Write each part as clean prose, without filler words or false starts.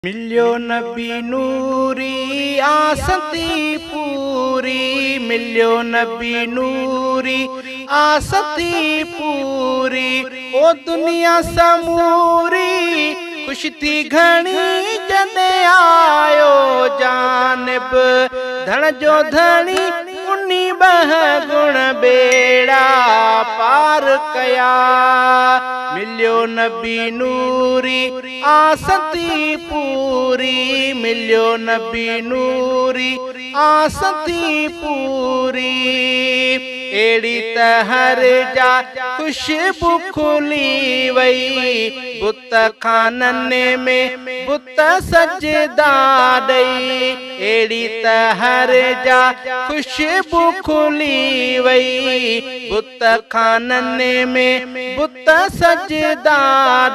मिलियो नबी नूरी आसती पूरी, मिलियो नबी नूरी आसती पूरी। ओ दुनिया समूरी खुश थी घणी जॾहिं आयो जानिब धन जो धणी उन्नी बह गुण बेड़ा पार कया। मिलियो नबी नूरी आसती पूरी, मिलियो नबी नूरी आसती पूरी। एड़ी त हर जा खुशबू खुली वई, बुत खानने में बुत सजदा ॾई। एड़ी त हर जा खुशबू खुली वई, बुत खानने में बुत सजदा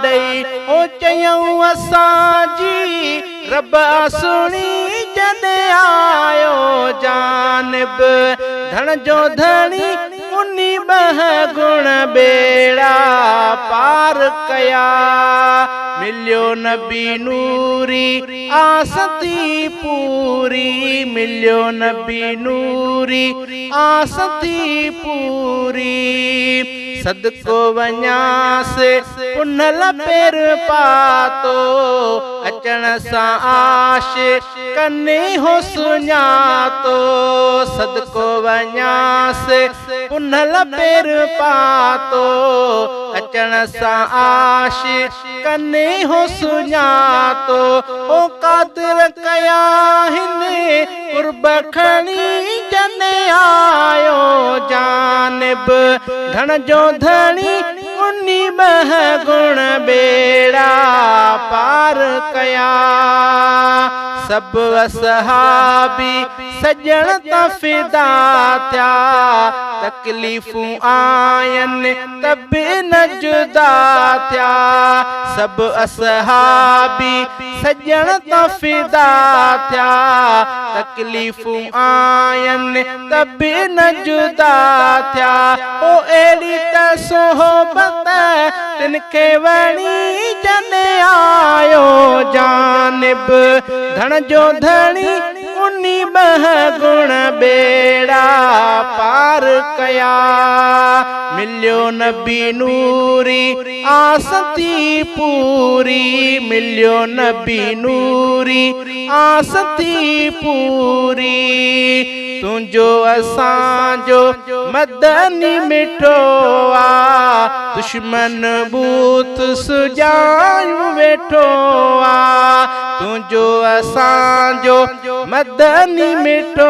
ॾई। ओ चयऊं असांजी रब सुणी जॾहिं आयो जानिब धन जो धणी उन्नी बह गुण बेड़ा पार कया। मिलियो नबी नूरी आसती पूरी, मिलियो नबी नूरी आसती पूरी। सदको वञासे पुनल पेर पातो, अचण सां आश कने हो सुञातो। सदको वञासे पुनल पेर पातो, अचण सां आश कने हो सुञातो। ओ कादिर कया हिन कुर्ब खणी जॾहिं आयो जानिब धन जो धणी उन्नी बह गुण बेड़ा पार कया। सब असहाबी सजण त फिदा थिया, तकलीफ़ूं आयनि त बि न जुदा थिया। सब असहाबी सजण त फिदा थिया, तकलीफ़ूं आयनि त बि न जुदा थिया। ओ एड़ी त सोहबत तिनखे वणी जॾहिं आयो जानिब धन जो धणी उन्नी बह गुण बेड़ा पार कया। मिलियो नबी नूरी आसती पूरी, मिलियो नबी नूरी आसती पूरी। तुंहिंजो असांजो मदनी मिठो आ, दुश्मन बूत सुजायूं वेठो आ। तुंहिंजो असांजो मदनी मिठो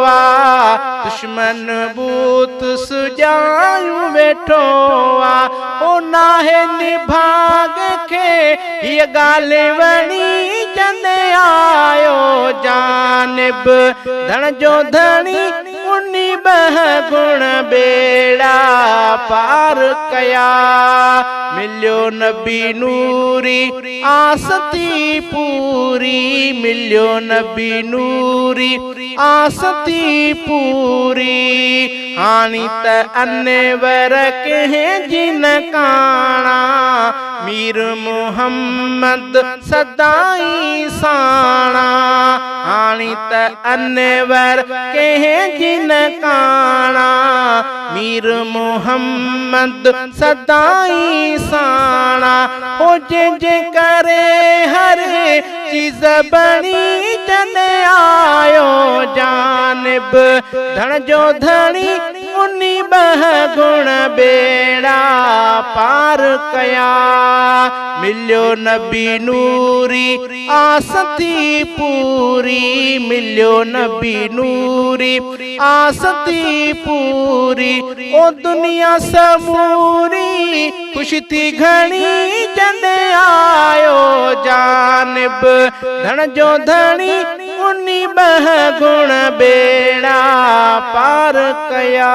आ, दुश्मन बूत सुजायूं वेठो आ। ओ नाहे निभाग खे हीअ ॻाल्हि वणी जॾहिं आयो जानिब धन जो धणी उन्नी बह गुण बेड़ा पार कया। मिलियो नबी नूरी आसती पूरी, मिलियो नबी नूरी आसती पूरी। हाणी त अनवर कंहिं जी न काणा, मीर मोहम्मद सदाई साणा। हाणी त अनवर कंहिं जी न काणा, मीर मोहम्मद सदाई साणा। हो जंहिंजे करे हर चीज़ बणी जॾहिं आयो जानिब धन जो धणी उन्नी बह गुण बेड़ा पार कया। मिलियो नबी नूरी आसती पूरी, मिलियो नबी नूरी आसती पूरी। ओ दुनिया समूरी खुश थी घणी जॾहिं आयो जानिब धन जो धणी उन्नी बह गुण बेड़ा पार कया।